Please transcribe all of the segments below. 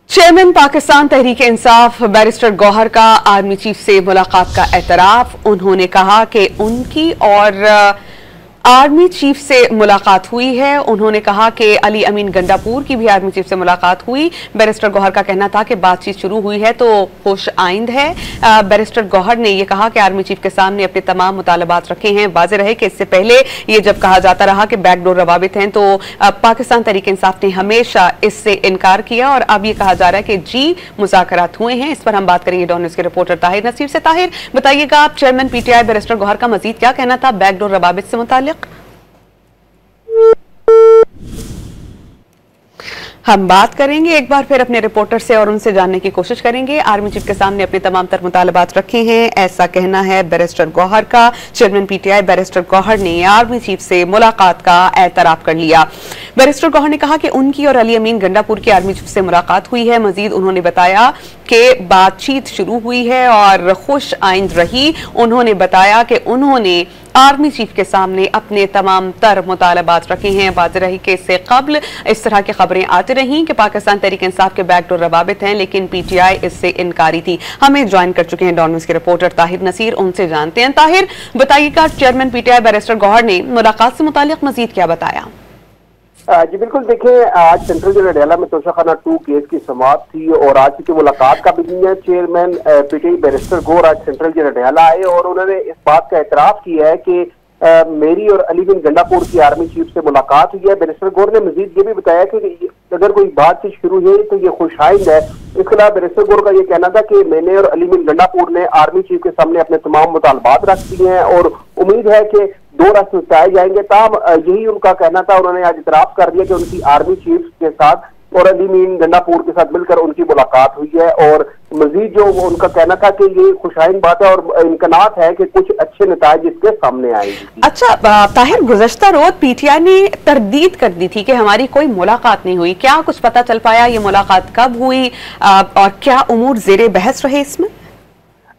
Chairman Pakistan Tehreek Insaf barrister Gauhar का army chief से मुलाकात का एतराफ। उन्होंने कहा कि उनकी और आर्मी चीफ से मुलाकात हुई है। उन्होंने कहा कि अली अमीन गंडापुर की भी आर्मी चीफ से मुलाकात हुई। बैरिस्टर गौहर का कहना था कि बातचीत शुरू हुई है तो खुश आइंद है। बैरिस्टर गौहर ने यह कहा कि आर्मी चीफ के सामने अपने तमाम मुतालबात रखे हैं। वाज़ेह रहे कि इससे पहले ये जब कहा जाता रहा कि बैकडोर रवाबित हैं तो पाकिस्तान तहरीक इंसाफ ने हमेशा इससे इनकार किया और अब ये कहा जा रहा है कि जी मुज़ाकरात हुए हैं। इस पर हम बात करेंगे डॉन न्यूज़ के रिपोर्टर ताहिर नसीर से। ताहिर, बताइएगा आप चेयरमैन पीटीआई बैरिस्टर गौहर का मजीद क्या कहना था बैकडोर रवाबित से मुताल्लिक? हम बात करेंगे एक बार फिर अपने रिपोर्टर से और उनसे जानने की कोशिश करेंगे। आर्मी चीफ के सामने अपने तमाम तर मुतालबात रखे हैं, ऐसा कहना है बैरिस्टर गौहर का। चेयरमैन पीटीआई बैरिस्टर गौहर ने आर्मी चीफ से मुलाकात का एतराफ कर लिया। बैरिस्टर गौहर ने कहा कि उनकी और अली अमीन गंडापुर की आर्मी चीफ से मुलाकात हुई है। मजीद उन्होंने बताया कि बातचीत शुरू हुई है और खुश आइंद रही। उन्होंने बताया कि उन्होंने आर्मी चीफ के सामने अपने तमाम तर मुतालबात रखे हैं। वाज़ेह रही कि इससे कबल इस तरह की खबरें आती रहीं कि पाकिस्तान तहरीक इंसाफ के बैकडोर रवाबित हैं, लेकिन पीटीआई इससे इनकारी थी। हमें ज्वाइन कर चुके हैं डॉन न्यूज़ के रिपोर्टर ताहिर नसीर, उनसे जानते हैं। ताहिर, बताइएगा चेयरमैन पीटीआई बैरिस्टर गौहर ने मुलाकात से मुताल्लिक मजीद क्या बताया? जी बिल्कुल, देखिए आज सेंट्रल जेल अडयाला में तोशाखाना 2 केस की समाअत थी और आज की मुलाकात का भी है। चेयरमैन पीटीआई बैरिस्टर गौहर आज सेंट्रल जेल अडयाला आए और उन्होंने इस बात का एतराफ किया है कि मेरी और अली बिन गंडापुर की आर्मी चीफ से मुलाकात हुई है। बैरिस्टर गौहर ने मजीद ये भी बताया कि अगर कोई बातचीत शुरू हुई तो ये खुशाइंद है। इसके अलावा बैरिस्टर गौहर का ये कहना था कि मैंने और अली बिन गंडापुर ने आर्मी चीफ के सामने अपने तमाम मुतालबात रख दिए हैं और उम्मीद है कि 2 रास्ते बताए जाएंगे। ताम यही उनका कहना था। उन्होंने आज इतराफ कर दिया कि उनकी आर्मी चीफ के साथ और अली अमीन गंडापुर के साथ मिलकर उनकी मुलाकात हुई है और मजीद जो उनका कहना था कि ये खुशाइन बात है और इम्कानात है कि कुछ अच्छे नताइज इसके सामने आएंगे। अच्छा ताहिर, गुज़श्ता रोज पीटीआई ने तरदीद कर दी थी कि हमारी कोई मुलाकात नहीं हुई। क्या कुछ पता चल पाया ये मुलाकात कब हुई और क्या उमूर जेरे बहस रहे इसमें?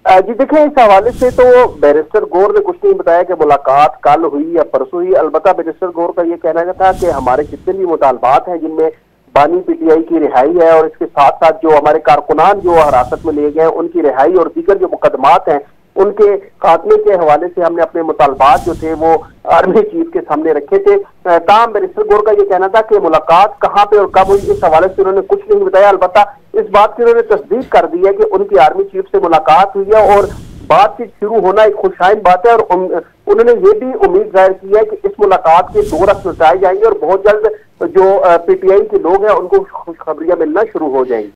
जी देखिए, इस हवाले से तो बैरिस्टर गौहर ने कुछ नहीं बताया कि मुलाकात कल हुई या परसों हुई। अलबत्ता बैरिस्टर गौहर का ये कहना था कि हमारे जितने भी मुतालबात हैं जिनमें बानी पीटीआई की रिहाई है और इसके साथ साथ जो हमारे कारकुनान जो हिरासत में लिए गए उनकी रिहाई और दीगर जो मुकदमात हैं उनके खात्मे के हवाले से हमने अपने मुतालबात जो थे वो आर्मी चीफ के सामने रखे थे। ताम बैरिस्टर गौहर का ये कहना था कि मुलाकात कहाँ पे और कब हुई, इस हवाले से उन्होंने कुछ नहीं बताया। अलबत्ता इस बात की उन्होंने तस्दीक कर दी है कि उनकी आर्मी चीफ से मुलाकात हुई है और बातचीत शुरू होना एक खुशाइन बात है और उन्होंने ये भी उम्मीद जाहिर की है कि इस मुलाकात के 2 रास्ते बताए जाएंगे और बहुत जल्द जो पीटीआई के लोग हैं उनको खुशखबरियां मिलना शुरू हो जाएंगी।